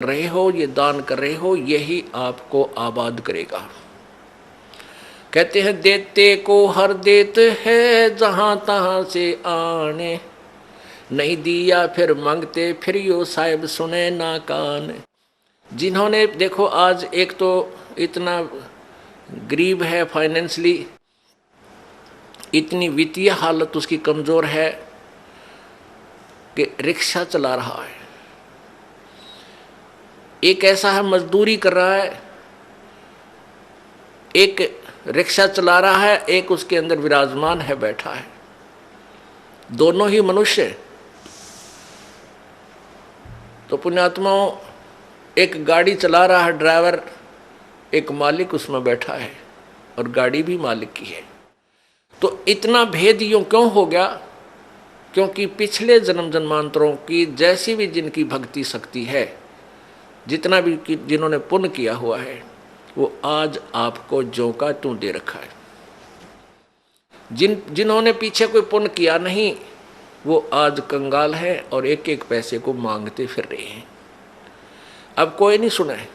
रहे हो, ये दान कर रहे हो, यही आपको आबाद करेगा। कहते हैं देते को हर देत है जहां तहां से आने, नहीं दिया फिर मांगते फिर यो साहिब सुने ना कान। जिन्होंने देखो आज एक तो इतना गरीब है, फाइनेंशियली इतनी वित्तीय हालत उसकी कमजोर है कि रिक्शा चला रहा है, एक ऐसा है मजदूरी कर रहा है, एक रिक्शा चला रहा है, एक उसके अंदर विराजमान है, बैठा है, दोनों ही मनुष्य। तो पुण्यात्माओं, एक गाड़ी चला रहा है ड्राइवर, एक मालिक उसमें बैठा है और गाड़ी भी मालिक की है। तो इतना भेद यूं क्यों हो गया? क्योंकि पिछले जन्म जन्मांतरों की जैसी भी जिनकी भक्ति शक्ति है, जितना भी जिन्होंने पुण्य किया हुआ है, वो आज आपको ज्यों का त्यों दे रखा है। जिन्होंने पीछे कोई पुण्य किया नहीं, वो आज कंगाल है और एक एक पैसे को मांगते फिर रहे हैं। अब कोई नहीं सुना है,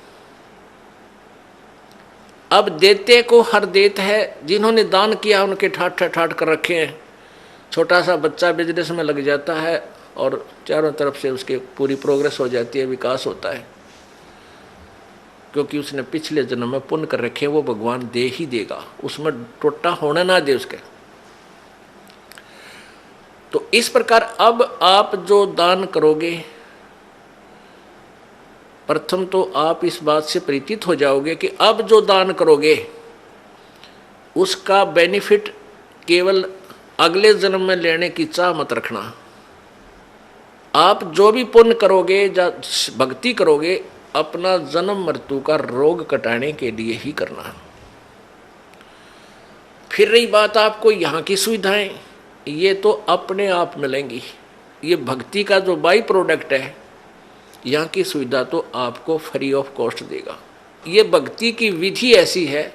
अब देते को हर देत है। जिन्होंने दान किया उनके ठाट ठाट कर रखे हैं। छोटा सा बच्चा बिजनेस में लग जाता है और चारों तरफ से उसके पूरी प्रोग्रेस हो जाती है, विकास होता है, क्योंकि उसने पिछले जन्म में पुण्य कर रखे, वो भगवान दे ही देगा, उसमें टोटा होने ना दे उसके। तो इस प्रकार अब आप जो दान करोगे, प्रथम तो आप इस बात से परिचित हो जाओगे कि अब जो दान करोगे उसका बेनिफिट केवल अगले जन्म में लेने की चाह मत रखना। आप जो भी पुण्य करोगे या भक्ति करोगे, अपना जन्म मृत्यु का रोग कटाने के लिए ही करना। फिर रही बात आपको यहाँ की सुविधाएं, ये तो अपने आप मिलेंगी। ये भक्ति का जो बाई प्रोडक्ट है, यहाँ की सुविधा तो आपको फ्री ऑफ कॉस्ट देगा। ये भक्ति की विधि ऐसी है,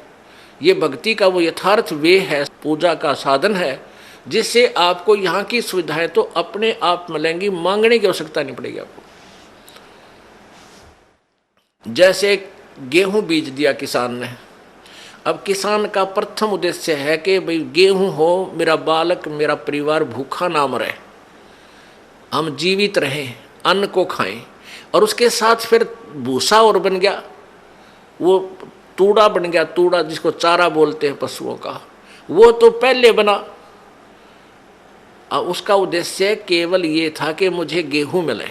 ये भक्ति का वो यथार्थ वे है, पूजा का साधन है, जिससे आपको यहाँ की सुविधाएं तो अपने आप मिलेंगी, मांगने की आवश्यकता नहीं पड़ेगी आपको। जैसे गेहूं बीज दिया किसान ने, अब किसान का प्रथम उद्देश्य है कि भाई गेहूं हो, मेरा बालक मेरा परिवार भूखा ना मरे, हम जीवित रहें, अन्न को खाएं। और उसके साथ फिर भूसा और बन गया, वो तूड़ा बन गया, तूड़ा जिसको चारा बोलते हैं पशुओं का, वो तो पहले बना। उसका उद्देश्य केवल ये था कि मुझे गेहूं मिले।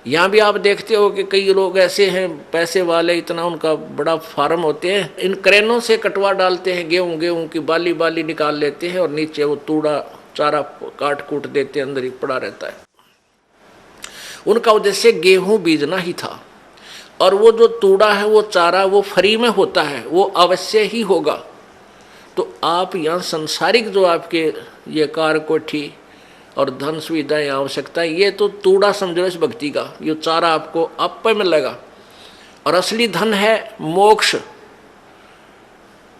यहाँ भी आप देखते हो कि कई लोग ऐसे हैं पैसे वाले, इतना उनका बड़ा फार्म होते हैं, इन क्रेनों से कटवा डालते हैं गेहूं की बाली बाली निकाल लेते हैं और नीचे वो तूड़ा चारा काट कूट देते हैं, अंदर ही पड़ा रहता है। उनका उद्देश्य गेहूं बीजना ही था। और वो जो तूड़ा है, वो चारा, वो फ्री में होता है, वो अवश्य ही होगा। तो आप यहाँ संसारिक जो आपके ये कार कोठी और धन सुविधाएं आवश्यकता, ये तो तूड़ा समझो इस भक्ति का, ये चारा आपको आप पे मिलेगा। और असली धन है मोक्ष।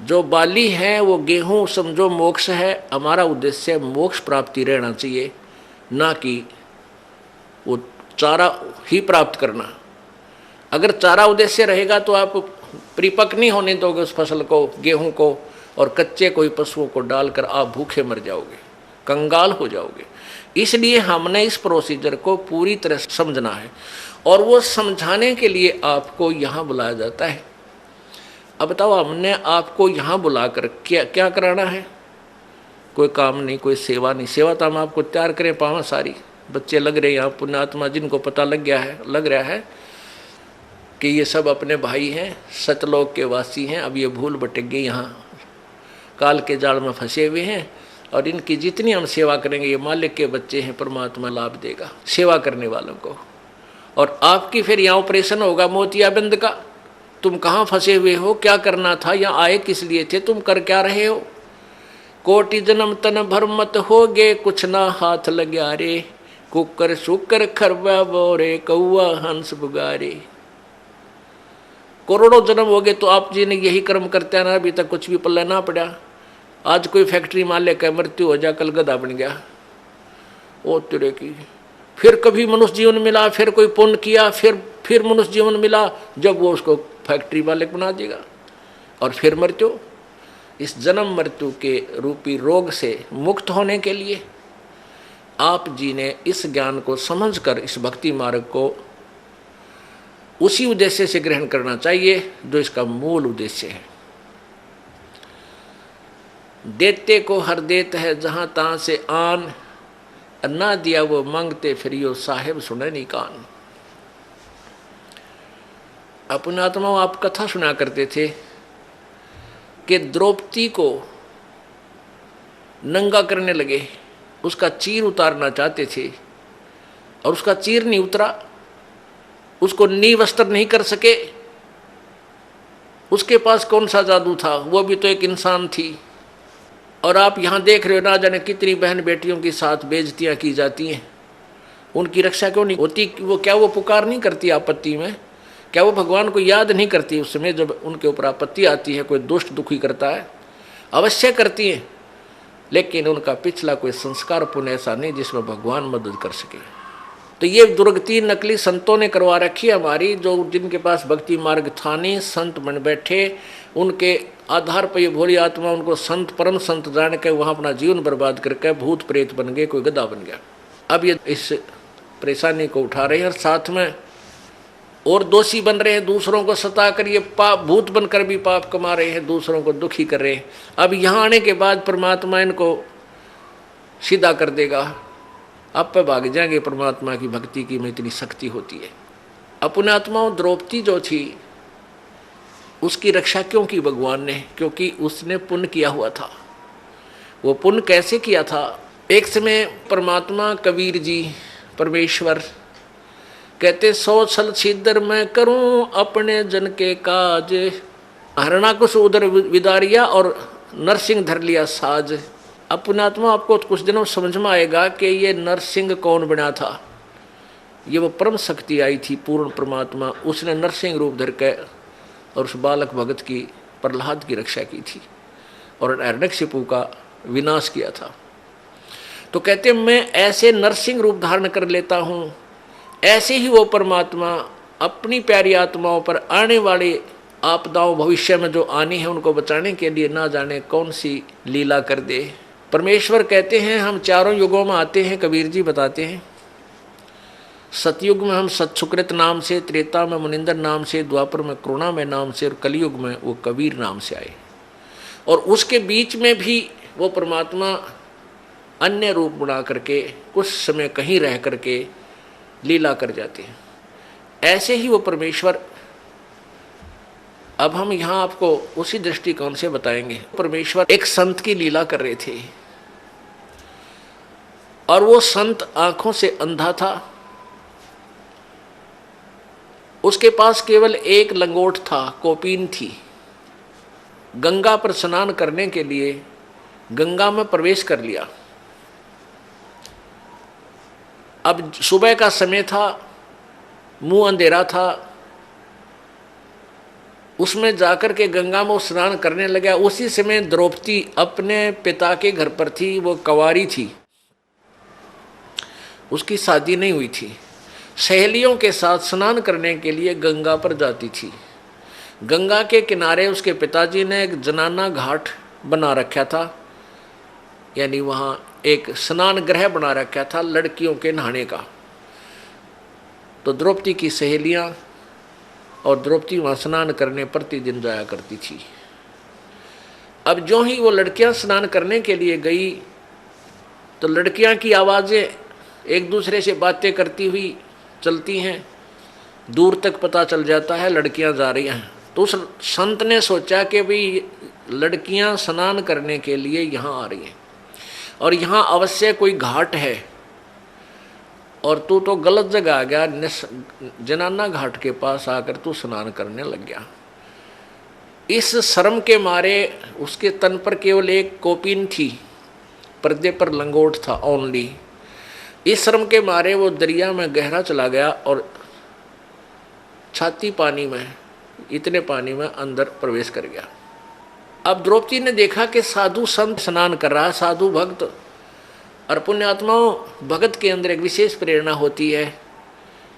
जो बाली है वो गेहूं समझो मोक्ष है। हमारा उद्देश्य मोक्ष प्राप्ति रहना चाहिए, ना कि वो चारा ही प्राप्त करना। अगर चारा उद्देश्य रहेगा तो आप परिपक्व नहीं होने दोगे उस फसल को, गेहूं को, और कच्चे कोई पशुओं को डालकर आप भूखे मर जाओगे, कंगाल हो जाओगे। इसलिए हमने इस प्रोसीजर को पूरी तरह समझना है, और वो समझाने के लिए आपको यहाँ बुलाया जाता है। अब बताओ, हमने आपको यहाँ बुलाकर क्या क्या कराना है? कोई काम नहीं, कोई सेवा नहीं। सेवा तो हम आपको तैयार करें पावा सारी, बच्चे लग रहे हैं यहाँ, पुण्यात्मा जिनको पता लग रहा है कि ये सब अपने भाई हैं, सतलोक के वासी हैं। अब ये भूल भटक गए, यहाँ काल के जाल में फंसे हुए हैं, और इनकी जितनी हम सेवा करेंगे, ये मालिक के बच्चे हैं, परमात्मा लाभ देगा सेवा करने वालों को। और आपकी फिर यहाँ ऑपरेशन होगा मोतियाबिंद का। तुम कहाँ फंसे हुए हो, क्या करना था, यहाँ आए किस लिए थे, तुम कर क्या रहे हो? कोटि जन्म तन भर मत होगे, कुछ ना हाथ लग्या रे, कुकर शुकर खरबा बोरे, कौआ हंस बुगारे। करोड़ों जन्म हो गए तो आप जी ने यही कर्म करते हैं ना, अभी तक कुछ भी पल्ला ना पड़ा। आज कोई फैक्ट्री मालिक है, मृत्यु हो जा, कल गधा बन गया, ओ तेरे की। फिर कभी मनुष्य जीवन मिला, फिर कोई पुण्य किया, फिर फिर मनुष्य जीवन मिला जब वो उसको फैक्ट्री मालिक बना देगा, और फिर मृत्यु। इस जन्म मृत्यु के रूपी रोग से मुक्त होने के लिए आप जी ने इस ज्ञान को समझकर इस भक्ति मार्ग को उसी उद्देश्य से ग्रहण करना चाहिए जो इसका मूल उद्देश्य है। देते को हर देत है जहां तहां से आन, ना दिया वो मांगते फिरियो साहेब सुने नहीं कान। अपने आत्माओं आप कथा सुना करते थे कि द्रौपदी को नंगा करने लगे, उसका चीर उतारना चाहते थे और उसका चीर नहीं उतरा, उसको नी वस्त्र नहीं कर सके। उसके पास कौन सा जादू था, वो भी तो एक इंसान थी। और आप यहाँ देख रहे हो ना जाने कितनी बहन बेटियों के साथ बेइज्जतियाँ की जाती हैं, उनकी रक्षा क्यों नहीं होती? वो क्या वो पुकार नहीं करती आपत्ति में? क्या वो भगवान को याद नहीं करती उस समय जब उनके ऊपर आपत्ति आती है, कोई दुष्ट दुखी करता है? अवश्य करती हैं, लेकिन उनका पिछला कोई संस्कार पुण्य ऐसा नहीं जिसमें भगवान मदद कर सके। तो ये दुर्गति नकली संतों ने करवा रखी है हमारी, जो जिनके पास भक्ति मार्ग था नहीं, संत बन बैठे, उनके आधार पर ये भोली आत्मा उनको संत परम संत जान के वहाँ अपना जीवन बर्बाद करके भूत प्रेत बन गए, कोई गधा बन गया। अब ये इस परेशानी को उठा रहे हैं और साथ में और दोषी बन रहे हैं, दूसरों को सता कर ये पाप भूत बनकर भी पाप कमा रहे हैं, दूसरों को दुखी कर रहे हैं। अब यहाँ आने के बाद परमात्मा इनको सीधा कर देगा, अब पे भाग जाएंगे। परमात्मा की भक्ति की में इतनी शक्ति होती है। अपने आत्माओं द्रौपदी जो थी उसकी रक्षा क्यों की भगवान ने? क्योंकि उसने पुण्य किया हुआ था। वो पुण्य कैसे किया था? एक समय परमात्मा कबीर जी परमेश्वर कहते 100 छल छिद्र मैं करूं अपने जन के काज, हरणाकुश उधर विदारिया और नरसिंह धर लिया साज। अपने आत्मा आपको कुछ दिनों समझ में आएगा कि ये नरसिंह कौन बना था। ये वो परम शक्ति आई थी पूर्ण परमात्मा, उसने नरसिंह रूप धर के और उस बालक भगत की प्रहलाद की रक्षा की थी और हिरण्यकशिपु का विनाश किया था। तो कहते मैं ऐसे नरसिंह रूप धारण कर लेता हूँ, ऐसे ही वो परमात्मा अपनी प्यारी आत्माओं पर आने वाले आपदाओं भविष्य में जो आनी है उनको बचाने के लिए ना जाने कौन सी लीला कर दे। परमेश्वर कहते हैं हम चारों युगों में आते हैं, कबीर जी बताते हैं। सतयुग में हम सतसुकृत नाम से, त्रेता में मुनिंदर नाम से, द्वापर में करुणा में नाम से और कलयुग में वो कबीर नाम से आए। और उसके बीच में भी वो परमात्मा अन्य रूप बना करके कुछ समय कहीं रह करके लीला कर जाते हैं। ऐसे ही वो परमेश्वर, अब हम यहाँ आपको उसी दृष्टिकोण से बताएंगे। परमेश्वर एक संत की लीला कर रहे थे और वो संत आंखों से अंधा था। उसके पास केवल एक लंगोट था, कोपीन थी। गंगा पर स्नान करने के लिए गंगा में प्रवेश कर लिया। अब सुबह का समय था, मुंह अंधेरा था, उसमें जाकर के गंगा में स्नान करने लगा। उसी समय द्रौपदी अपने पिता के घर पर थी, वो कंवारी थी, उसकी शादी नहीं हुई थी। सहेलियों के साथ स्नान करने के लिए गंगा पर जाती थी। गंगा के किनारे उसके पिताजी ने एक जनाना घाट बना रखा था, यानी वहाँ एक स्नान गृह बना रखा था लड़कियों के नहाने का। तो द्रौपदी की सहेलियाँ और द्रौपदी वहाँ स्नान करने प्रतिदिन जाया करती थी। अब जो ही वो लड़कियाँ स्नान करने के लिए गई तो लड़कियाँ की आवाज़ें एक दूसरे से बातें करती हुई चलती हैं, दूर तक पता चल जाता है लड़कियां जा रही हैं। तो उस संत ने सोचा कि भाई लड़कियां स्नान करने के लिए यहाँ आ रही हैं और यहाँ अवश्य कोई घाट है और तू तो गलत जगह आ गया, जनाना घाट के पास आकर तू स्नान करने लग गया। इस शर्म के मारे उसके तन पर केवल एक कोपीन थी, पर्दे पर लंगोट था ओनली। इस शर्म के मारे वो दरिया में गहरा चला गया और छाती पानी में, इतने पानी में अंदर प्रवेश कर गया। अब द्रौपदी ने देखा कि साधु संत स्नान कर रहा है, साधु भक्त। और पुण्यात्माओं, भगत के अंदर एक विशेष प्रेरणा होती है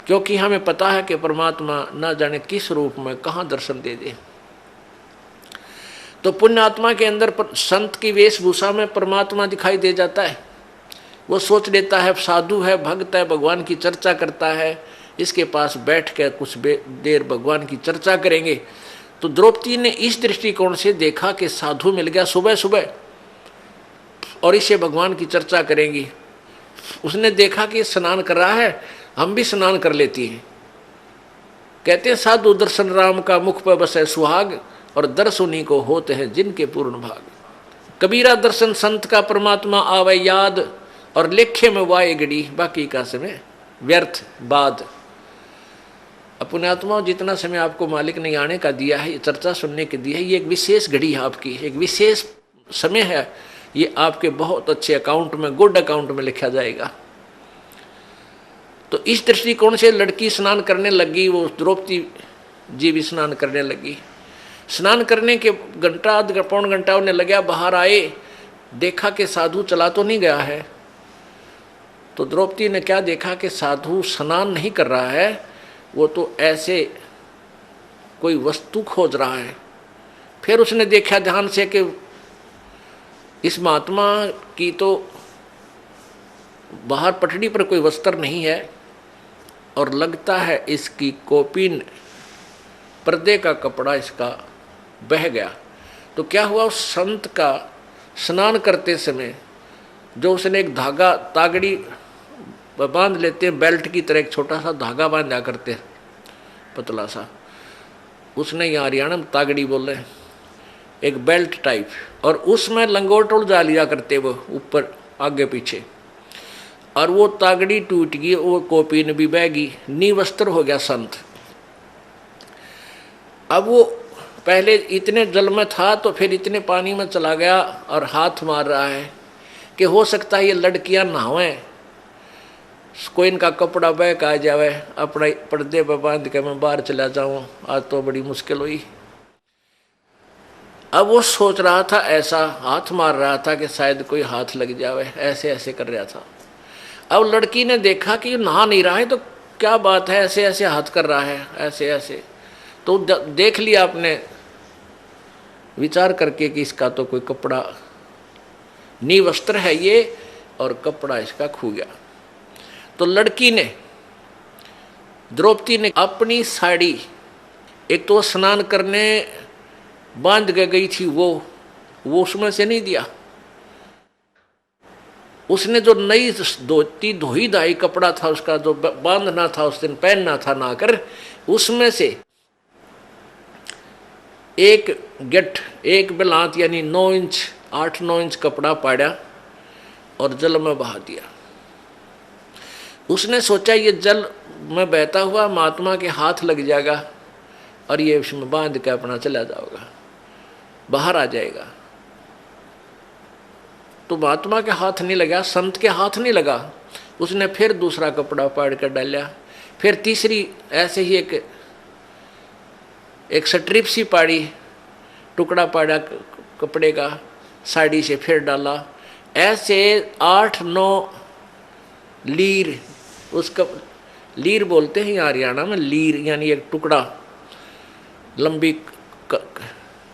क्योंकि हमें पता है कि परमात्मा ना जाने किस रूप में कहाँ दर्शन दे दे। तो पुण्यात्मा के अंदर संत की वेशभूषा में परमात्मा दिखाई दे जाता है। वो सोच लेता है साधु है, भक्त है, भगवान की चर्चा करता है, इसके पास बैठ कर कुछ देर भगवान की चर्चा करेंगे। तो द्रौपदी ने इस दृष्टिकोण से देखा कि साधु मिल गया सुबह सुबह और इससे भगवान की चर्चा करेंगी। उसने देखा कि स्नान कर रहा है, हम भी स्नान कर लेती हैं। कहते हैं साधु दर्शन राम का मुख पर बसे सुहाग, और दर्श उन्हीं को होते हैं जिनके पूर्ण भाग। कबीरा दर्शन संत का परमात्मा आवे याद, और लेखे में वाए घड़ी बाकी का समय व्यर्थ बाद। पुण्यात्मा जितना समय आपको मालिक ने आने का दिया है, चर्चा सुनने के दिया है, ये एक विशेष घड़ी है आपकी, एक विशेष समय है। ये आपके बहुत अच्छे अकाउंट में, गुड अकाउंट में लिखा जाएगा। तो इस दृष्टिकोण से लड़की स्नान करने लगी, वो द्रौपदी जी भी स्नान करने लगी। स्नान करने के घंटा आध पौन घंटा उन्हें लगा, बाहर आए, देखा कि साधु चला तो नहीं गया है। तो द्रौपदी ने क्या देखा कि साधु स्नान नहीं कर रहा है, वो तो ऐसे कोई वस्तु खोज रहा है। फिर उसने देखा ध्यान से कि इस महात्मा की तो बाहर पटड़ी पर कोई वस्त्र नहीं है, और लगता है इसकी कोपिन पर्दे का कपड़ा इसका बह गया। तो क्या हुआ, उस संत का स्नान करते समय जो उसने एक धागा तागड़ी बांध लेते हैं, बेल्ट की तरह एक छोटा सा धागा बांधा करते हैं पतला सा, उसने यहाँ हरियाणा में तागड़ी बोले, एक बेल्ट टाइप, और उसमें लंगोट उलझा लिया करते वो ऊपर आगे पीछे, और वो तागड़ी टूट गई, वो कोपीन भी बह गई, निवस्त्र हो गया संत। अब वो पहले इतने जल में था तो फिर इतने पानी में चला गया और हाथ मार रहा है कि हो सकता है ये लड़कियां नहावें, कोई इनका कपड़ा बह आ जावे, अपना पर्दे पर बांध के मैं बाहर चला जाऊं, आज तो बड़ी मुश्किल हुई। अब वो सोच रहा था, ऐसा हाथ मार रहा था कि शायद कोई हाथ लग जावे, ऐसे ऐसे कर रहा था। अब लड़की ने देखा कि नहा नहीं रहा है तो क्या बात है, ऐसे ऐसे हाथ कर रहा है, ऐसे ऐसे। तो देख लिया आपने विचार करके कि इसका तो कोई कपड़ा निवस्त्र है ये, और कपड़ा इसका खो गया। तो लड़की ने, द्रौपदी ने अपनी साड़ी, एक तो स्नान करने बांध के गई थी वो उसमें से नहीं दिया, उसने जो नई धोती धोई धाई कपड़ा था उसका जो बांधना था उस दिन, पहनना था ना कर, उसमें से एक गठ, एक बिलात यानी 9 इंच 8-9 इंच कपड़ा पाड़ा और जल में बहा दिया। उसने सोचा ये जल में बहता हुआ महात्मा के हाथ लग जाएगा और ये उसमें बांध के अपना चला जाएगा, बाहर आ जाएगा। तो महात्मा के हाथ नहीं लगा, संत के हाथ नहीं लगा। उसने फिर दूसरा कपड़ा पाड़ कर डाला, फिर तीसरी ऐसे ही एक स्ट्रिप सी पाड़ी, टुकड़ा पाड़ा कपड़े का साड़ी से, फिर डाला। ऐसे 8-9 लीर, उसका लीर बोलते हैं यहाँ हरियाणा में, लीर यानी एक टुकड़ा लंबी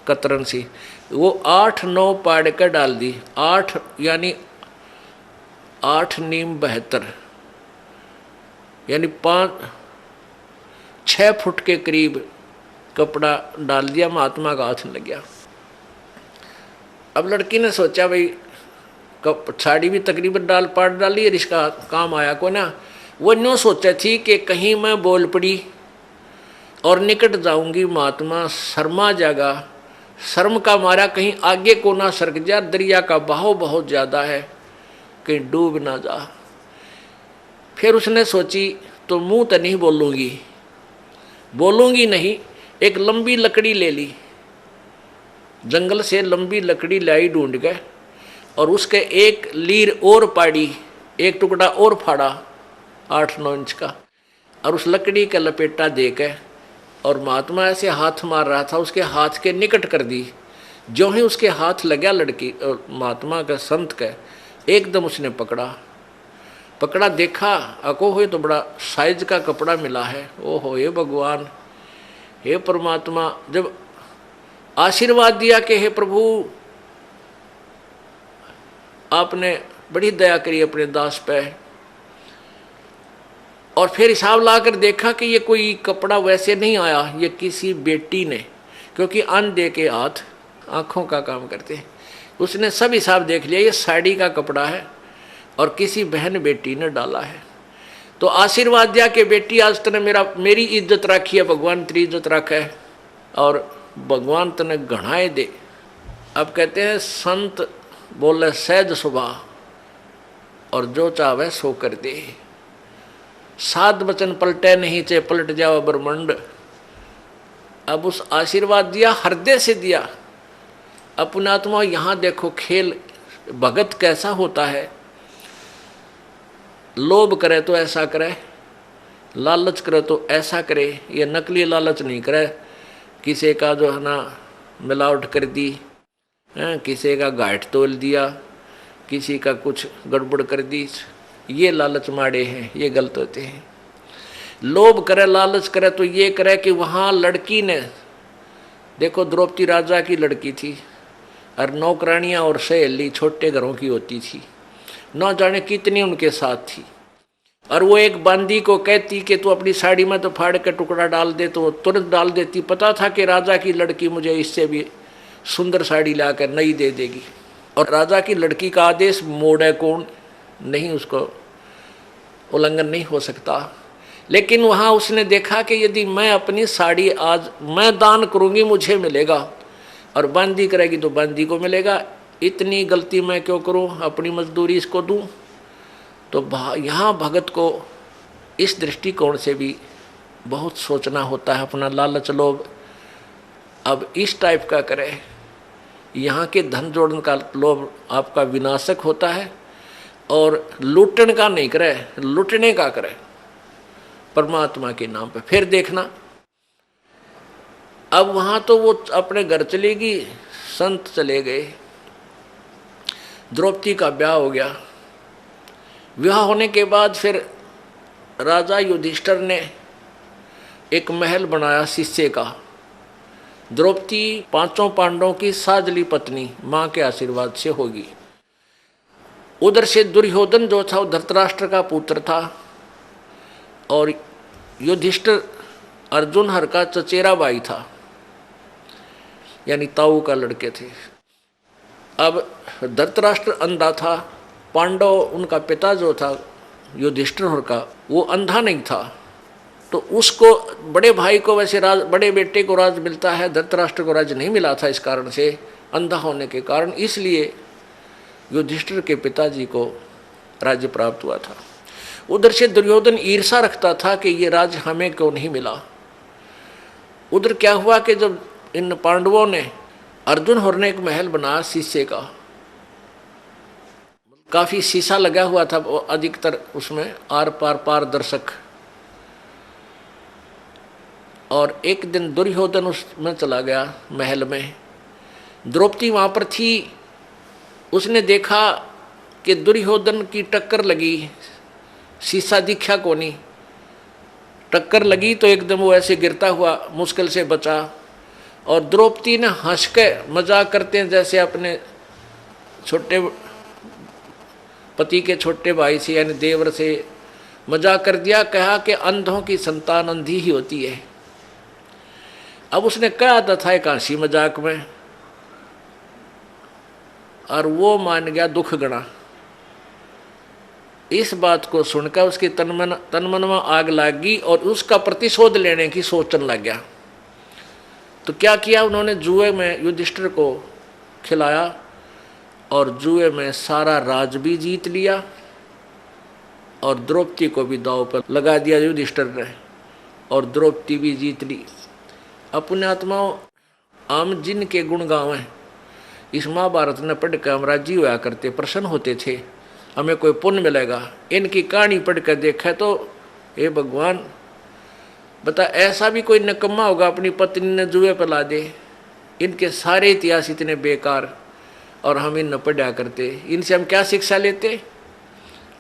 कतरन सी, वो 8-9 पाड़ कर डाल दी। 8 यानी 8 नीम 72 यानी 5-6 फुट के करीब कपड़ा डाल दिया, महात्मा का हाथ लग गया। अब लड़की ने सोचा भाई साड़ी भी तकरीबन पाड़ डाली है, इसका काम आया को ना। वो न्यों सोचा थी कि कहीं मैं बोल पड़ी और निकट जाऊंगी, महात्मा शर्मा जागा, शर्म का मारा कहीं आगे को ना सरक जा, दरिया का बहाव बहुत ज़्यादा है, कहीं डूब ना जा। फिर उसने सोची तो मुंह तो नहीं बोलूंगी नहीं। एक लंबी लकड़ी ले ली, जंगल से लंबी लकड़ी लाई ढूंढ के, और उसके एक लीर और पाड़ी, एक टुकड़ा और फाड़ा 8-9 इंच का, और उस लकड़ी का लपेटा दे के, और महात्मा ऐसे हाथ मार रहा था, उसके हाथ के निकट कर दी। जो ही उसके हाथ लगा लड़की महात्मा का, संत का, एकदम उसने पकड़ा पकड़ा देखा, अको हो तो बड़ा साइज का कपड़ा मिला है। ओहो हे भगवान, हे परमात्मा, जब आशीर्वाद दिया कि हे प्रभु आपने बड़ी दया करी अपने दास पे, और फिर हिसाब लाकर देखा कि ये कोई कपड़ा वैसे नहीं आया, ये किसी बेटी ने, क्योंकि अंधे के हाथ आंखों का काम करते हैं, उसने सब हिसाब देख लिया, ये साड़ी का कपड़ा है और किसी बहन बेटी ने डाला है। तो आशीर्वाद दिया कि बेटी आज तने मेरी इज्जत रखी है, भगवान तेरी इज्जत रखा है और भगवान तने घणाए दे। अब कहते हैं संत बोले सहज स्वभाव और जो चाहे सो कर दे, सात वचन पलटे नहीं चे पलट जाओ ब्रह्मंड। अब उस आशीर्वाद दिया, हृदय से दिया। अपना आत्मा यहाँ देखो खेल, भगत कैसा होता है, लोभ करे तो ऐसा करे, लालच करे तो ऐसा करे, ये नकली लालच नहीं करे, किसी का जो है ना मिलावट कर दी, किसी का घाट तोल दिया, किसी का कुछ गड़बड़ कर दी, ये लालच माड़े हैं, ये गलत होते हैं। लोभ करे लालच करे तो ये करे कि वहाँ लड़की ने देखो, द्रौपदी राजा की लड़की थी और नौकरानियाँ और सहेली छोटे घरों की होती थी, न जाने कितनी उनके साथ थी। और वो एक बांदी को कहती कि तू अपनी साड़ी में तो फाड़ के टुकड़ा डाल दे, तो वो तुरंत डाल देती। पता था कि राजा की लड़की मुझे इससे भी सुंदर साड़ी लाकर नई दे देगी, और राजा की लड़की का आदेश मोड़े कौन नहीं, उसको उल्लंघन नहीं हो सकता। लेकिन वहाँ उसने देखा कि यदि मैं अपनी साड़ी आज मैं दान करूँगी मुझे मिलेगा, और बांदी करेगी तो बांदी को मिलेगा, इतनी गलती मैं क्यों करूँ, अपनी मजदूरी इसको दूँ। तो यहाँ भगत को इस दृष्टिकोण से भी बहुत सोचना होता है, अपना लालच लोभ अब इस टाइप का करे, यहाँ के धन जोड़ने का लोभ आपका विनाशक होता है, और लूटने का नहीं करे, लूटने का करे परमात्मा के नाम पे। फिर देखना, अब वहाँ तो वो अपने घर चलेगी, संत चले गए, द्रौपदी का ब्याह हो गया। विवाह होने के बाद फिर राजा युधिष्ठिर ने एक महल बनाया शीशे का। द्रौपदी पांचों पांडवों की साजली पत्नी मां के आशीर्वाद से होगी। उधर से दुर्योधन जो था वो धृतराष्ट्र का पुत्र था, और युधिष्ठिर अर्जुन हर का चचेरा भाई था, यानी ताऊ का लड़के थे। अब धृतराष्ट्र अंधा था, पांडव उनका पिता जो था युधिष्ठिर का वो अंधा नहीं था, तो उसको बड़े भाई को वैसे राज, बड़े बेटे को राज मिलता है, धृतराष्ट्र को राज नहीं मिला था इस कारण से, अंधा होने के कारण। इसलिए युधिष्ठिर के पिताजी को राज्य प्राप्त हुआ था। उधर से दुर्योधन ईर्षा रखता था कि ये राज हमें क्यों नहीं मिला। उधर क्या हुआ कि जब इन पांडवों ने अर्जुन होर ने एक महल बनाया शीशे का, काफी शीशा लगा हुआ था अधिकतर उसमें, आर पार पारदर्शक। और एक दिन दुर्योधन उसमें चला गया महल में, द्रौपदी वहां पर थी। उसने देखा कि दुर्योधन की टक्कर लगी, शीशा दिखा को नहीं, टक्कर लगी तो एकदम वो ऐसे गिरता हुआ मुश्किल से बचा। और द्रौपदी ने हंस के मजाक करते हैं जैसे अपने छोटे पति के छोटे भाई से यानी देवर से मजाक कर दिया, कहा कि अंधों की संतान अंधी ही होती है। अब उसने कहा था एक हंसी मजाक में, और वो मान गया दुख गणा। इस बात को सुनकर उसकी तनमन में आग लग गई और उसका प्रतिशोध लेने की सोचने लग गया। तो क्या किया उन्होंने, जुए में युधिष्ठिर को खिलाया और जुए में सारा राज भी जीत लिया, और द्रौपदी को भी दांव पर लगा दिया युधिष्ठिर ने, और द्रौपदी भी जीत ली। अपने आत्माओं हम जिनके गुण गावें, इस महाभारत ने पढ़ कर हम राजी हुआ करते, प्रसन्न होते थे, हमें कोई पुण्य मिलेगा। इनकी कहानी पढ़ कर देखा तो हे भगवान, बता ऐसा भी कोई निकम्मा होगा अपनी पत्नी ने जुए पर ला दे। इनके सारे इतिहास इतने बेकार, और हम इन न पढ़ा करते, इनसे हम क्या शिक्षा लेते।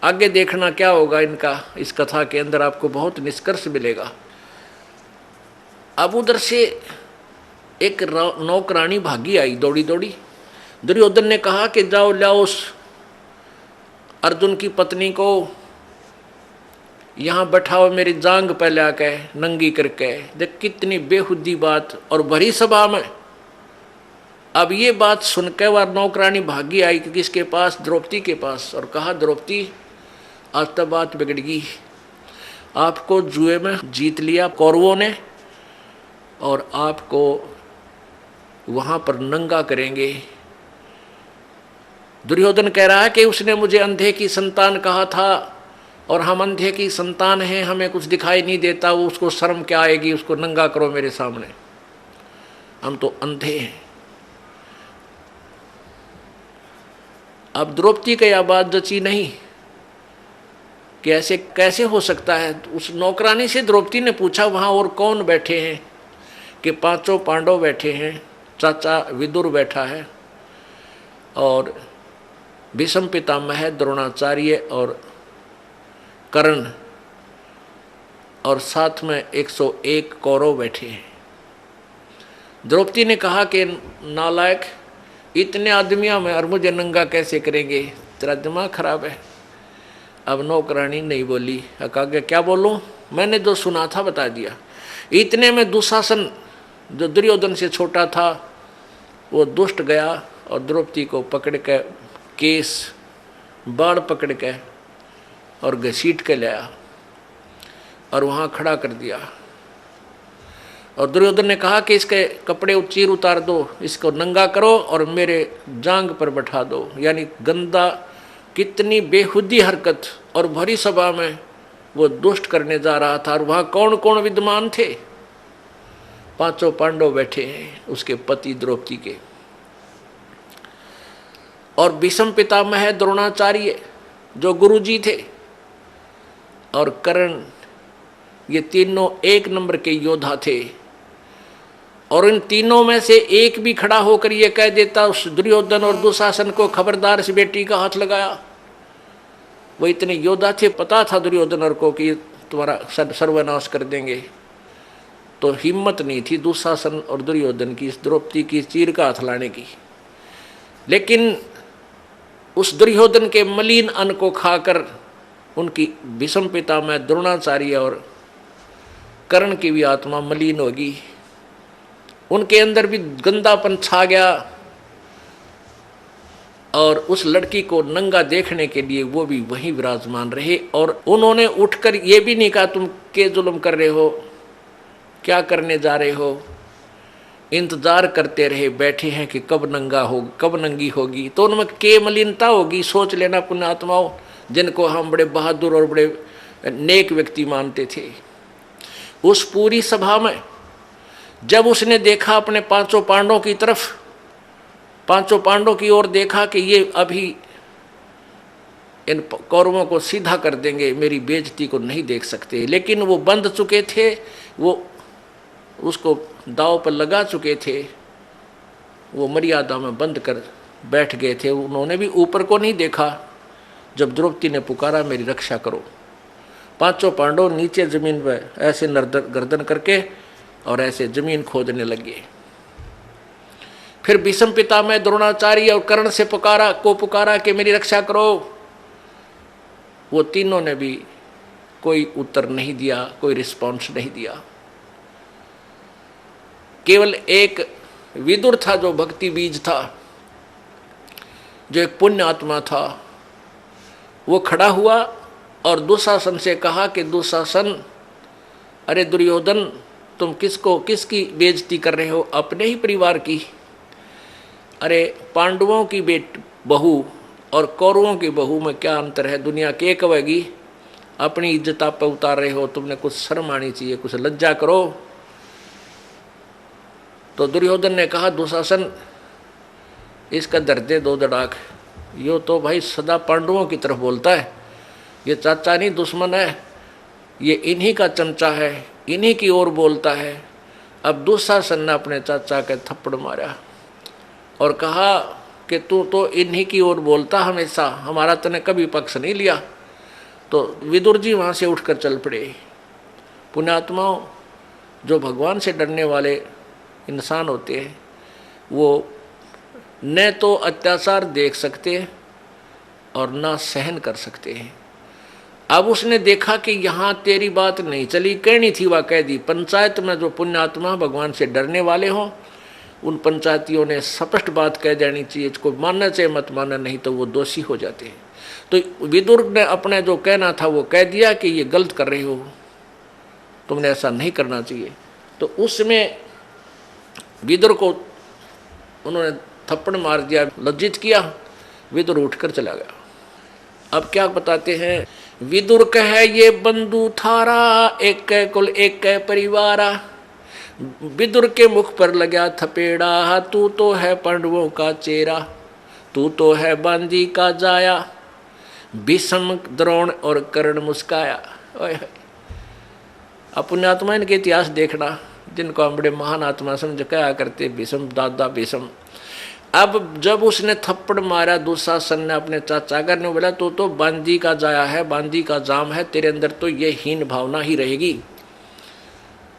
आगे देखना क्या होगा इनका, इस कथा के अंदर आपको बहुत निष्कर्ष मिलेगा। अब उधर से एक नौकरानी भागी आई दौड़ी दौड़ी। दुर्योधन ने कहा कि जाओ लाओ उस अर्जुन की पत्नी को यहाँ बैठाओ, मेरी जांग पे लाके नंगी करके। देख कितनी बेहुदी बात, और भरी सभा में। अब ये बात सुनकर वह नौकरानी भागी आई कि किसके पास, द्रौपदी के पास, और कहा द्रौपदी आज तो बात बिगड़ गई, आपको जुए में जीत लिया कौरवों ने और आपको वहां पर नंगा करेंगे। दुर्योधन कह रहा है कि उसने मुझे अंधे की संतान कहा था और हम अंधे की संतान हैं, हमें कुछ दिखाई नहीं देता, वो उसको शर्म क्या आएगी, उसको नंगा करो मेरे सामने, हम तो अंधे हैं। अब द्रौपदी का यह बात जची नहीं कि ऐसे कैसे हो सकता है। उस नौकरानी से द्रौपदी ने पूछा वहां और कौन बैठे हैं, कि पांचों पांडव बैठे हैं, चाचा विदुर बैठा है और भीष्म पितामह, द्रोणाचार्य और कर्ण, और साथ में 101 कौरव बैठे हैं। द्रौपदी ने कहा कि नालायक, इतने आदमियों में और मुझे नंगा कैसे करेंगे, तेरा दिमाग खराब है। अब नौकरानी नहीं बोली, कहा क्या बोलूं, मैंने जो सुना था बता दिया। इतने में दुशासन जो दुर्योधन से छोटा था वो दुष्ट गया और द्रौपदी को पकड़ के केस बाढ़ पकड़ के और घसीट के लाया और वहाँ खड़ा कर दिया। और दुर्योधन ने कहा कि इसके कपड़े चीर उतार दो, इसको नंगा करो और मेरे जांग पर बैठा दो। यानी गंदा, कितनी बेहुदी हरकत, और भरी सभा में वो दुष्ट करने जा रहा था। और वहाँ कौन कौन विद्यमान थे, पांचों पांडव बैठे हैं, उसके पति द्रौपदी के, और भीष्म पितामह द्रोणाचार्य जो गुरुजी थे, और कर्ण, ये तीनों एक नंबर के योद्धा थे। और इन तीनों में से एक भी खड़ा होकर ये कह देता उस दुर्योधन और दुशासन को, खबरदार इस बेटी का हाथ लगाया। वो इतने योद्धा थे, पता था दुर्योधन को कि तुम्हारा सर्वनाश कर देंगे, तो हिम्मत नहीं थी दुशासन और दुर्योधन की इस द्रौपदी की चीर का हाथ लाने की। लेकिन उस दुर्योधन के मलिन अन्न को खाकर उनकी भीष्म पितामह द्रोणाचार्य और कर्ण की भी आत्मा मलिन होगी, उनके अंदर भी गंदापन छा गया। और उस लड़की को नंगा देखने के लिए वो भी वहीं विराजमान रहे। और उन्होंने उठकर ये भी नहीं कहा तुम के जुल्म कर रहे हो, क्या करने जा रहे हो, इंतजार करते रहे, बैठे हैं कि कब नंगा हो, कब नंगी होगी। तो उनमें के मलिनता होगी। सोच लेना पुण्यात्माओं, जिनको हम बड़े बहादुर और बड़े नेक व्यक्ति मानते थे। उस पूरी सभा में जब उसने देखा अपने पांचों पांडवों की तरफ, पांचों पांडवों की ओर देखा कि ये अभी इन कौरवों को सीधा कर देंगे, मेरी बेइज्जती को नहीं देख सकते। लेकिन वो बंध चुके थे, वो उसको दांव पर लगा चुके थे, वो मर्यादा में बंद कर बैठ गए थे। उन्होंने भी ऊपर को नहीं देखा। जब द्रौपदी ने पुकारा मेरी रक्षा करो, पांचों पांडव नीचे जमीन पर ऐसे गर्दन करके और ऐसे जमीन खोदने लगे। फिर भीष्म पितामह द्रोणाचार्य और कर्ण से पुकारा कि मेरी रक्षा करो। वो तीनों ने भी कोई उत्तर नहीं दिया, कोई रिस्पॉन्स नहीं दिया। केवल एक विदुर था जो भक्ति बीज था, जो एक पुण्य आत्मा था, वो खड़ा हुआ और दुशासन से कहा कि दुशासन, अरे दुर्योधन, तुम किसकी बेइज्जती कर रहे हो, अपने ही परिवार की। अरे पांडवों की बहू और कौरवों की बहू में क्या अंतर है, दुनिया के कहेगी, अपनी इज्जत आप पे उतार रहे हो, तुमने कुछ शर्म आनी चाहिए, कुछ लज्जा करो। तो दुर्योधन ने कहा दुशासन, इसका दर्दे दो दड़ाक, यो तो भाई सदा पांडवों की तरफ बोलता है, ये चाचा नहीं दुश्मन है, ये इन्हीं का चमचा है, इन्हीं की ओर बोलता है। अब दुशासन ने अपने चाचा के थप्पड़ मारा और कहा कि तू तो इन्हीं की ओर बोलता हमेशा, हमारा तूने कभी पक्ष नहीं लिया, तो विदुर जी वहाँ से उठकर चल पड़े। पुण्यात्माओं, जो भगवान से डरने वाले इंसान होते हैं वो न तो अत्याचार देख सकते और ना सहन कर सकते हैं। अब उसने देखा कि यहाँ तेरी बात नहीं चली, कहनी थी वह कह दी। पंचायत में जो पुण्यात्मा भगवान से डरने वाले हों उन पंचायतियों ने स्पष्ट बात कह देनी चाहिए, इसको मानना चाहिए मत मानना, नहीं तो वो दोषी हो जाते हैं। तो विदुर ने अपने जो कहना था वो कह दिया कि ये गलत कर रहे हो, तुमने ऐसा नहीं करना चाहिए। तो उसमें विदुर को उन्होंने थप्पड़ मार दिया, लज्जित किया, विदुर उठकर चला गया। अब क्या बताते हैं, विदुर कहे ये बंधु थारा, एक कुल एक परिवारा। विदुर के मुख पर लगा थपेड़ा, तू तो है पांडवों का चेहरा, तू तो है बांदी का जाया। भीष्म द्रोण और कर्ण मुस्काया। अपने आत्मा इनके इतिहास देखना, जिनको हम बड़े महान आत्मा समझ कहा करते, भीष्म दादा भीष्म। अब जब उसने थप्पड़ मारा दुशासन ने अपने चाचागर ने, बोला तो बांदी का जाया है, बांदी का जाम है, तेरे अंदर तो ये हीन भावना ही रहेगी,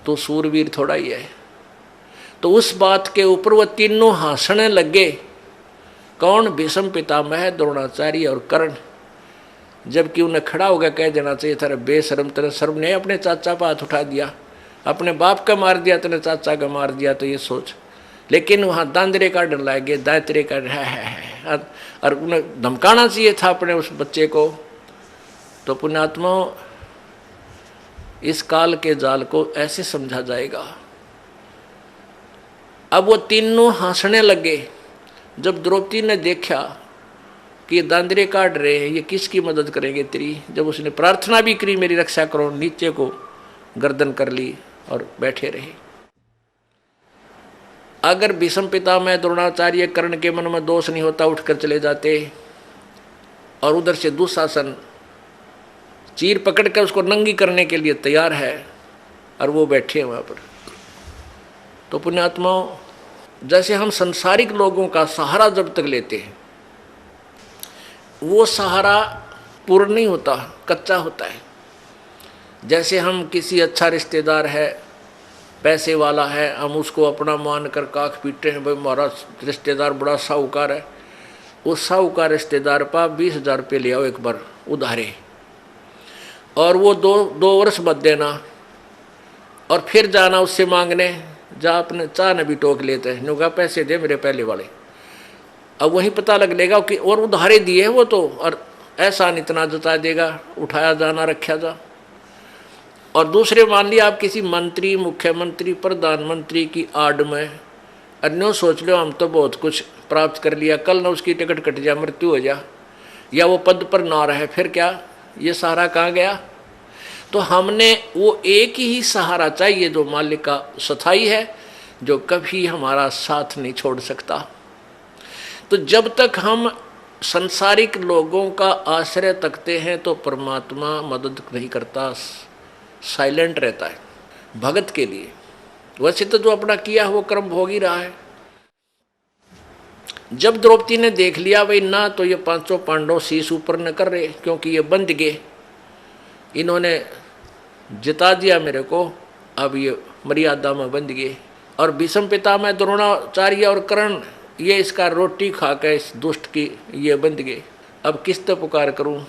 तो सूरवीर थोड़ा ही है। तो उस बात के ऊपर वो तीनों हंसने लगे। कौन? भीष्म पितामह, द्रोणाचार्य और कर्ण। जबकि उन्हें खड़ा होकर कह देना चाहिए था, बेशर्म तेरे शर्म ने अपने चाचा पर हाथ उठा दिया, अपने बाप का मार दिया, तेरे चाचा का मार दिया, तो ये सोच। लेकिन वहाँ दांदरे का डर लाए गए, दायतरे का है और उन्हें धमकाना चाहिए था अपने उस बच्चे को। तो पुण्यात्मा, इस काल के जाल को ऐसे समझा जाएगा। अब वो तीनों हंसने लगे। जब द्रौपदी ने देखा कि ये दांदरे काट रहे हैं, ये किसकी मदद करेंगे तेरी, जब उसने प्रार्थना भी करी मेरी रक्षा करो, नीचे को गर्दन कर ली और बैठे रहे। अगर भीष्म पितामह, द्रोणाचार्य, कर्ण के मन में दोष नहीं होता, उठकर चले जाते, और उधर से दुशासन चीर पकड़कर उसको नंगी करने के लिए तैयार है और वो बैठे हैं वहाँ पर। तो पुण्यात्माओं, जैसे हम संसारिक लोगों का सहारा जब तक लेते हैं, वो सहारा पूर्ण नहीं होता, कच्चा होता है। जैसे हम किसी अच्छा रिश्तेदार है, पैसे वाला है, हम उसको अपना मान कर काख पीटते हैं, भाई हमारा रिश्तेदार बड़ा साहूकार है। उस साहूकार रिश्तेदार पर 20,000 रुपये ले आओ एक बार उधारे, और वो दो वर्ष मत देना, और फिर जाना उससे मांगने, जा अपने चाह न भी टोक लेते हैं, नुका पैसे दे मेरे पहले वाले। अब वहीं पता लग लेगा कि और उधारे दिए हैं वो तो, और ऐसा इतना जता देगा, उठाया जाना रखा जा। और दूसरे मान लिया आप किसी मंत्री, मुख्यमंत्री, प्रधानमंत्री की आड़ में, अन्यों सोच लो हम तो बहुत कुछ प्राप्त कर लिया, कल ना उसकी टिकट कट जाए, मृत्यु हो जा, या वो पद पर ना रहे, फिर क्या, ये सहारा कहाँ गया। तो हमने वो एक ही सहारा चाहिए जो मालिक का स्थायी है, जो कभी हमारा साथ नहीं छोड़ सकता। तो जब तक हम संसारिक लोगों का आश्रय तकते हैं तो परमात्मा मदद नहीं करता, साइलेंट रहता है भगत के लिए। वैसे तो जो अपना किया है वो कर्म भोग ही रहा है। जब द्रौपदी ने देख लिया भाई ना तो ये पांचों पांडव शीश ऊपर न कर रहे, क्योंकि ये बंध गए, इन्होंने जिता दिया मेरे को, अब ये मर्यादा में बंध गए। और भीष्म पितामह, द्रोणाचार्य और कर्ण, ये इसका रोटी खा के इस दुष्ट की ये बंध गए, अब किस तो पुकार करूं।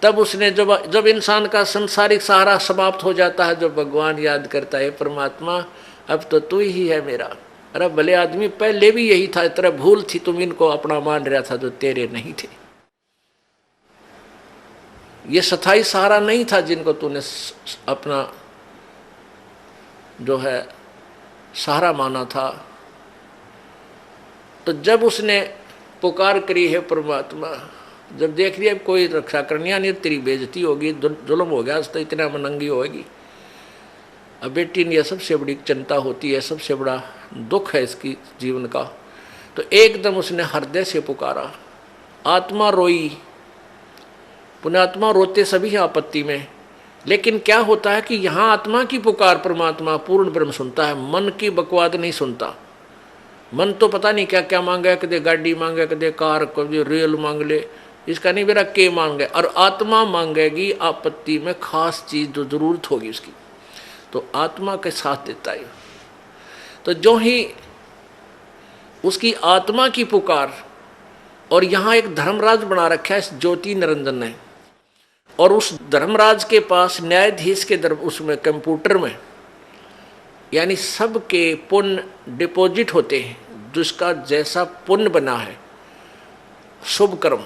तब उसने जब इंसान का संसारिक सहारा समाप्त हो जाता है, जब भगवान याद करता है, परमात्मा अब तो तू ही है मेरा। अरे भले आदमी, पहले भी यही था, तेरा भूल थी, तुम इनको अपना मान रहा था जो तेरे नहीं थे। ये स्थायी सहारा नहीं था जिनको तूने अपना जो है सहारा माना था। तो जब उसने पुकार करी है परमात्मा, जब देख लिया कोई रक्षा करनी नहीं, तेरी बेइज्जती होगी, जुल्म हो गया, तो इतना मनंगी होगी। अब बेटी ने यह सबसे बड़ी चिंता होती है, सबसे बड़ा दुख है इसकी जीवन का। तो एकदम उसने हृदय से पुकारा, आत्मा रोई। पुण्यात्मा रोते सभी हैं आपत्ति में, लेकिन क्या होता है कि यहाँ आत्मा की पुकार परमात्मा पूर्ण ब्रह्म सुनता है, मन की बकवाद नहीं सुनता। मन तो पता नहीं क्या क्या मांगा, कदे गाड़ी मांगे, कदे कार, कदे रेल मांग ले, इसका नहीं मेरा के मांगे, और आत्मा मांगेगी आपत्ति में खास चीज जो जरूरत होगी उसकी, तो आत्मा के साथ देता है। तो जो ही उसकी आत्मा की पुकार, और यहाँ एक धर्मराज बना रखा है ज्योति निरंजन ने, और उस धर्मराज के पास न्यायाधीश के उसमें कंप्यूटर में यानी सबके पुण्य डिपॉजिट होते हैं, जिसका जैसा पुण्य बना है शुभ कर्म।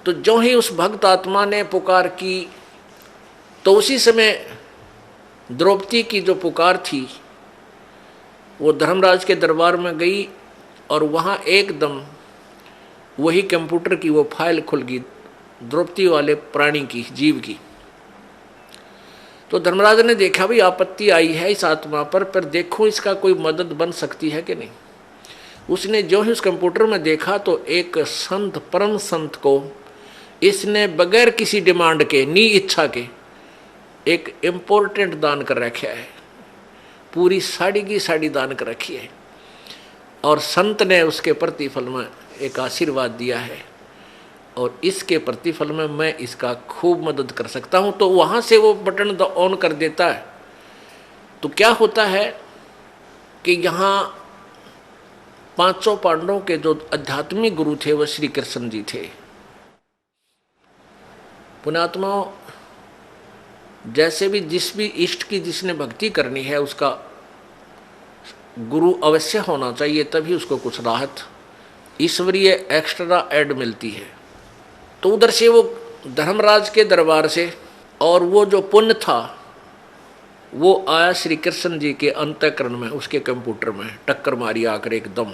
तो जो ही उस भक्त आत्मा ने पुकार की, तो उसी समय द्रौपदी की जो पुकार थी वो धर्मराज के दरबार में गई, और वहाँ एकदम वही कंप्यूटर की वो फाइल खुल गई द्रौपदी वाले प्राणी की, जीव की। तो धर्मराज ने देखा भाई आपत्ति आई है इस आत्मा पर देखो इसका कोई मदद बन सकती है कि नहीं। उसने जो ही उस कंप्यूटर में देखा तो एक संत, परम संत को इसने बगैर किसी डिमांड के, नी इच्छा के, एक इम्पोर्टेंट दान कर रखा है, पूरी साड़ी की साड़ी दान कर रखी है, और संत ने उसके प्रतिफल में एक आशीर्वाद दिया है, और इसके प्रतिफल में मैं इसका खूब मदद कर सकता हूं। तो वहां से वो बटन ऑन कर देता है। तो क्या होता है कि यहाँ 500 पांडवों के जो आध्यात्मिक गुरु थे वह श्री कृष्ण जी थे। पुण्यात्माओं, जैसे भी जिस भी इष्ट की जिसने भक्ति करनी है उसका गुरु अवश्य होना चाहिए, तभी उसको कुछ राहत ईश्वरीय एक्स्ट्रा ऐड मिलती है। तो उधर से वो धर्मराज के दरबार से, और वो जो पुण्य था वो आया श्री कृष्ण जी के अंतःकरण में, उसके कंप्यूटर में टक्कर मारी आकर एकदम।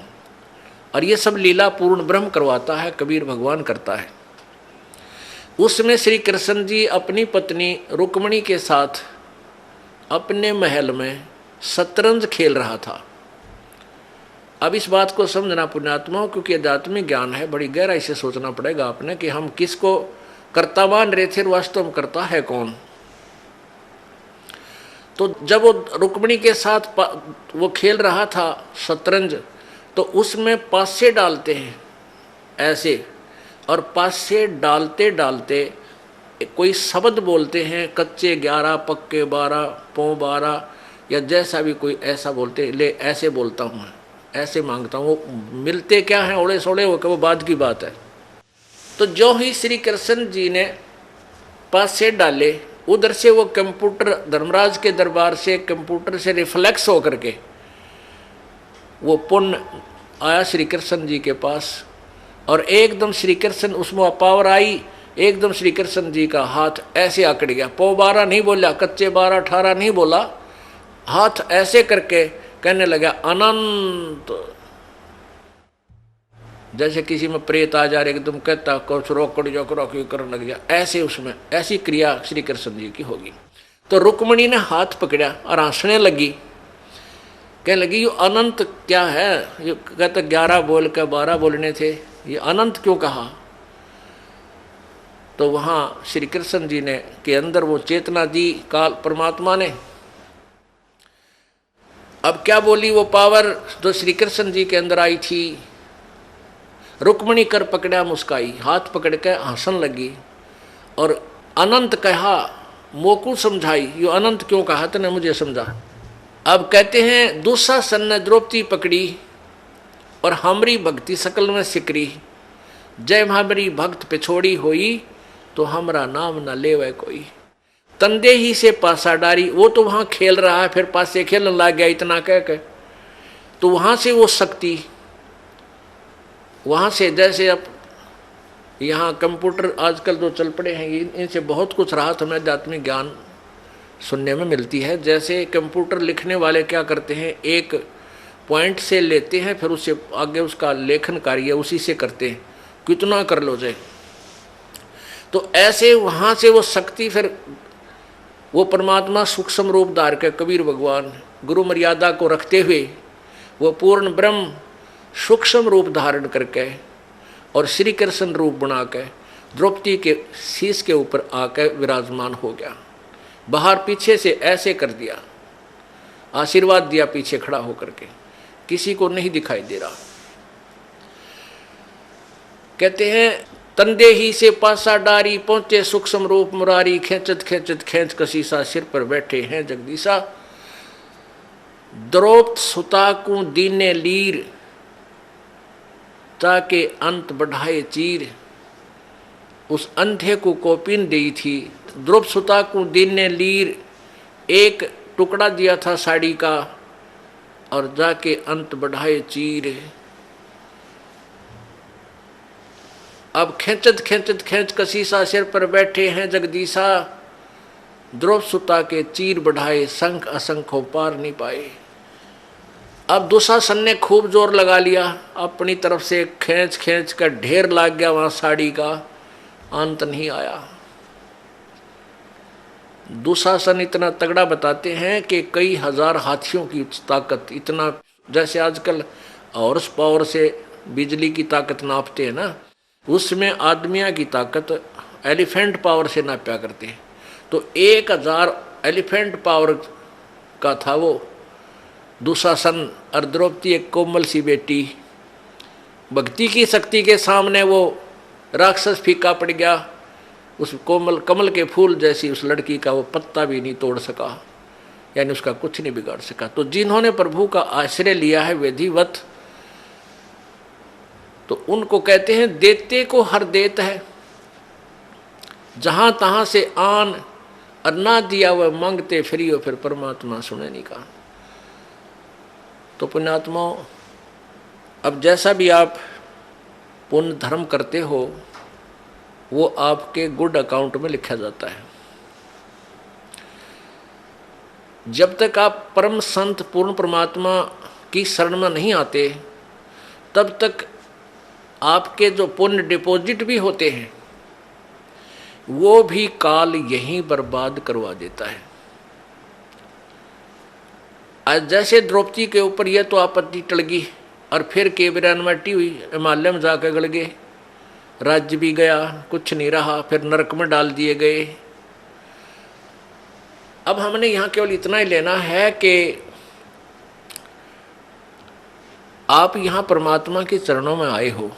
और ये सब लीला पूर्ण ब्रह्म करवाता है, कबीर भगवान करता है। उसमें श्री कृष्ण जी अपनी पत्नी रुक्मणी के साथ अपने महल में शतरंज खेल रहा था। अब इस बात को समझना पुण्यात्माओं, क्योंकि आध्यात्मिक ज्ञान है, बड़ी गहराई से सोचना पड़ेगा आपने कि हम किसको कर्ता मान रहे थे, वास्तव में करता है कौन। तो जब वो रुक्मणी के साथ वो खेल रहा था शतरंज, तो उसमें पासे डालते हैं ऐसे, और पासे डालते डालते कोई शब्द बोलते हैं, कच्चे 11 पक्के 12 पौ 12, या जैसा भी कोई ऐसा बोलते, ले ऐसे बोलता हूँ मैं, ऐसे मांगता हूँ। वो मिलते क्या हैं ओड़े सोड़े, वो बाद की बात है। तो जो ही श्री कृष्ण जी ने पासे डाले, उधर से वो कंप्यूटर धर्मराज के दरबार से कंप्यूटर से रिफ्लेक्स होकर के वो पुण्य आया श्री कृष्ण जी के पास, और एकदम श्री कृष्ण उसमें पावर आई, एकदम श्री कृष्ण जी का हाथ ऐसे आकड़ गया। पौ 12 नहीं बोला, कच्चे 12 18 नहीं बोला, हाथ ऐसे करके कहने लगा अनंत। जैसे किसी में प्रेत आ जा रहे एकदम कहता कुछ रोकड़ जो रोकी करने लग गया, ऐसे उसमें ऐसी क्रिया श्री कृष्ण जी की होगी। तो रुक्मणी ने हाथ पकड़ा और हंसने लगी, कहने लगी ये अनंत क्या है, ये कहते 11 बोल के 12 बोलने थे, ये अनंत क्यों कहा। तो वहां श्री कृष्ण जी ने के अंदर वो चेतना दी काल परमात्मा ने। अब क्या बोली वो पावर जो श्री कृष्ण जी के अंदर आई थी, रुक्मणी कर पकड़ा मुस्काई, हाथ पकड़ के हंसन लगी, और अनंत कहा, मोकू समझाई, यो अनंत क्यों कहा तने मुझे समझा। अब कहते हैं दुशासन ने द्रौपदी पकड़ी और हमारी भक्ति सकल में सिकरी, जय हमारी भक्त पिछोड़ी होई तो हमारा नाम न लेवे कोई। तंदे ही से पासा डारी, वो तो वहां खेल रहा है, फिर पासे खेलने लग गया इतना कह के। तो वहां से वो शक्ति, वहां से जैसे अब यहाँ कंप्यूटर आजकल जो चल पड़े हैं, इनसे बहुत कुछ राहत हमें आध्यात्मिक ज्ञान सुनने में मिलती है। जैसे कंप्यूटर लिखने वाले क्या करते हैं, एक पॉइंट से लेते हैं, फिर उससे आगे उसका लेखन कार्य उसी से करते हैं, कितना कर लो जाए। तो ऐसे वहाँ से वो शक्ति, फिर वो परमात्मा सूक्ष्म रूप धार के कबीर भगवान गुरु मर्यादा को रखते हुए वो पूर्ण ब्रह्म सूक्ष्म रूप धारण करके और श्री कृष्ण रूप बना के द्रौपदी के शीश के ऊपर आकर विराजमान हो गया। बाहर पीछे से ऐसे कर दिया, आशीर्वाद दिया पीछे खड़ा होकर के, किसी को नहीं दिखाई दे रहा। कहते हैं तंदे ही से पासा डारी, पहुंचे सूक्ष्म रूप मुरारी, खेचत खेचत खेच कसीसा, सिर पर बैठे हैं जगदीशा। द्रौपद सुता को दीने लीर, ताके अंत बढ़ाए चीर। उस अंधे को कोपिन दी थी। द्रौपद सुता को दीने लीर, एक टुकड़ा दिया था साड़ी का, और जाके अंत बढ़ाए चीर। अब खेचत खेचत खेच कसीसा, सिर पर बैठे हैं जगदीशा। द्रौपद सुता के चीर बढ़ाए, शंख असंख हो पार नहीं पाए। अब दुशासन ने खूब जोर लगा लिया, अपनी तरफ से खींच खींच कर ढेर लाग गया वहां साड़ी का, अंत नहीं आया। दुशासन इतना तगड़ा बताते हैं कि कई हजार हाथियों की ताकत, इतना जैसे आजकल हॉर्स पावर से बिजली की ताकत नापते हैं ना, उसमें आदमियों की ताकत एलिफेंट पावर से नापा करते हैं। तो 1000 एलिफेंट पावर का था वो दुशासन। और द्रौपदी एक कोमल सी बेटी, भक्ति की शक्ति के सामने वो राक्षस फीका पड़ गया। उस कोमल कमल के फूल जैसी उस लड़की का वो पत्ता भी नहीं तोड़ सका, यानी उसका कुछ नहीं बिगाड़ सका। तो जिन्होंने प्रभु का आश्रय लिया है विधिवत, तो उनको कहते हैं देते को हर देत है। जहां तहां से आन और ना दिया वह मांगते फिरी हो, फिर परमात्मा सुने नहीं कहा। तो पुण्यात्माओं, अब जैसा भी आप पुण्य धर्म करते हो वो आपके गुड अकाउंट में लिखा जाता है। जब तक आप परम संत पूर्ण परमात्मा की शरण में नहीं आते, तब तक आपके जो पुण्य डिपॉजिट भी होते हैं वो भी काल यहीं बर्बाद करवा देता है। आज जैसे द्रौपदी के ऊपर यह तो आपत्ति टल गई, और फिर केवरानवटी हुई, हिमालय में जाकर गड़ गए, राज्य भी गया, कुछ नहीं रहा, फिर नरक में डाल दिए गए। अब हमने यहां केवल इतना ही लेना है कि आप यहां परमात्मा के चरणों में आए हो,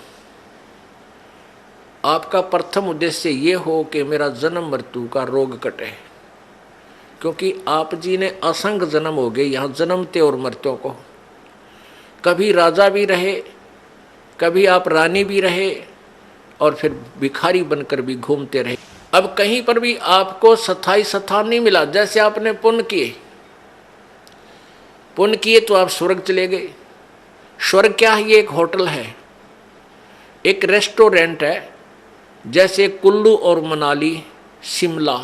आपका प्रथम उद्देश्य ये हो कि मेरा जन्म मृत्यु का रोग कटे, क्योंकि आप जी ने असंख्य जन्म हो गए यहाँ जन्मते और मरते को। कभी राजा भी रहे, कभी आप रानी भी रहे, और फिर भिखारी बनकर भी घूमते रहे। अब कहीं पर भी आपको स्थायी स्थान नहीं मिला। जैसे आपने पुण्य किए तो आप स्वर्ग चले गए। स्वर्ग क्या है? ये एक होटल है, एक रेस्टोरेंट है। जैसे कुल्लू और मनाली, शिमला,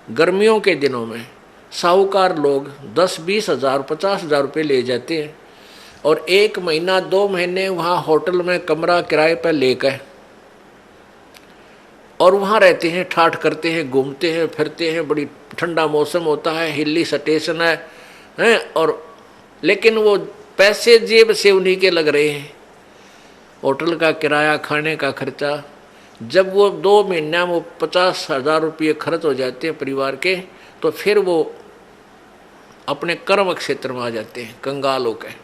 गर्मियों के दिनों में साहूकार लोग 10-20 हज़ार 50 हज़ार रुपये ले जाते हैं, और 1 महीना 2 महीने वहाँ होटल में कमरा किराए पर लेकर और वहाँ रहते हैं, ठाठ करते हैं, घूमते हैं, फिरते हैं। बड़ी ठंडा मौसम होता है, हिली स्टेशन है और लेकिन वो पैसे जेब से उन्हीं के लग रहे हैं, होटल का किराया, खाने का खर्चा। जब वो 2 महीना वो 50 हज़ार रुपये खर्च हो जाते हैं परिवार के, तो फिर वो अपने कर्म क्षेत्र में आ जाते हैं कंगाल होकर।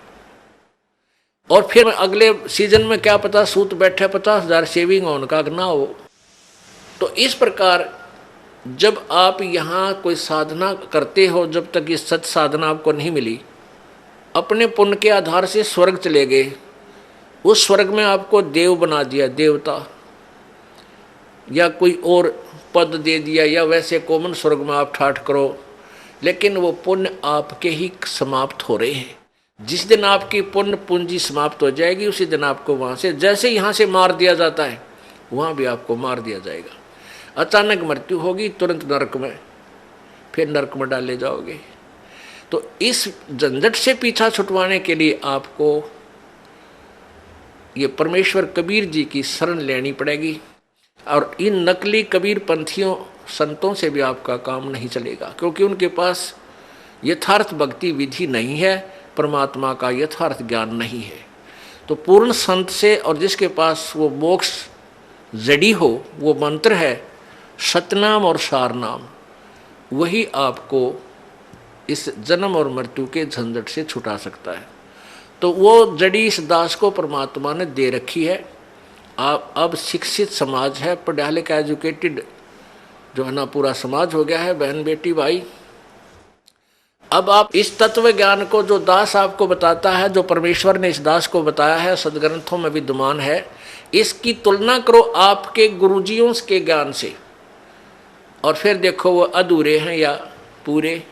और फिर अगले सीजन में क्या पता सूत बैठे 50 हज़ार सेविंग हो उनका ना हो। तो इस प्रकार जब आप यहाँ कोई साधना करते हो, जब तक ये सच साधना आपको नहीं मिली, अपने पुण्य के आधार से स्वर्ग चले गए। उस स्वर्ग में आपको देव बना दिया, देवता, या कोई और पद दे दिया, या वैसे कॉमन स्वर्ग में आप ठाठ करो, लेकिन वो पुण्य आपके ही समाप्त हो रहे हैं। जिस दिन आपकी पुण्य पूंजी समाप्त हो जाएगी, उसी दिन आपको वहाँ से, जैसे यहाँ से मार दिया जाता है, वहाँ भी आपको मार दिया जाएगा। अचानक मृत्यु होगी, तुरंत नरक में, फिर नरक में डाले जाओगे। तो इस झंझट से पीछा छुटवाने के लिए आपको ये परमेश्वर कबीर जी की शरण लेनी पड़ेगी। और इन नकली कबीर पंथियों संतों से भी आपका काम नहीं चलेगा, क्योंकि उनके पास यथार्थ भक्ति विधि नहीं है, परमात्मा का यथार्थ ज्ञान नहीं है। तो पूर्ण संत से, और जिसके पास वो मोक्ष जड़ी हो, वो मंत्र है सतनाम और सारनाम, वही आपको इस जन्म और मृत्यु के झंझट से छुटा सकता है। तो वो जड़ी इस दास को परमात्मा ने दे रखी है, आप अब शिक्षित समाज है, पढ़ा लिखा एजुकेटेड जो है ना पूरा समाज हो गया है बहन बेटी भाई। अब आप इस तत्व ज्ञान को जो दास आपको बताता है, जो परमेश्वर ने इस दास को बताया है, सदग्रंथों में विद्यमान है, इसकी तुलना करो आपके गुरुजियों के ज्ञान से और फिर देखो वो अधूरे हैं या पूरे।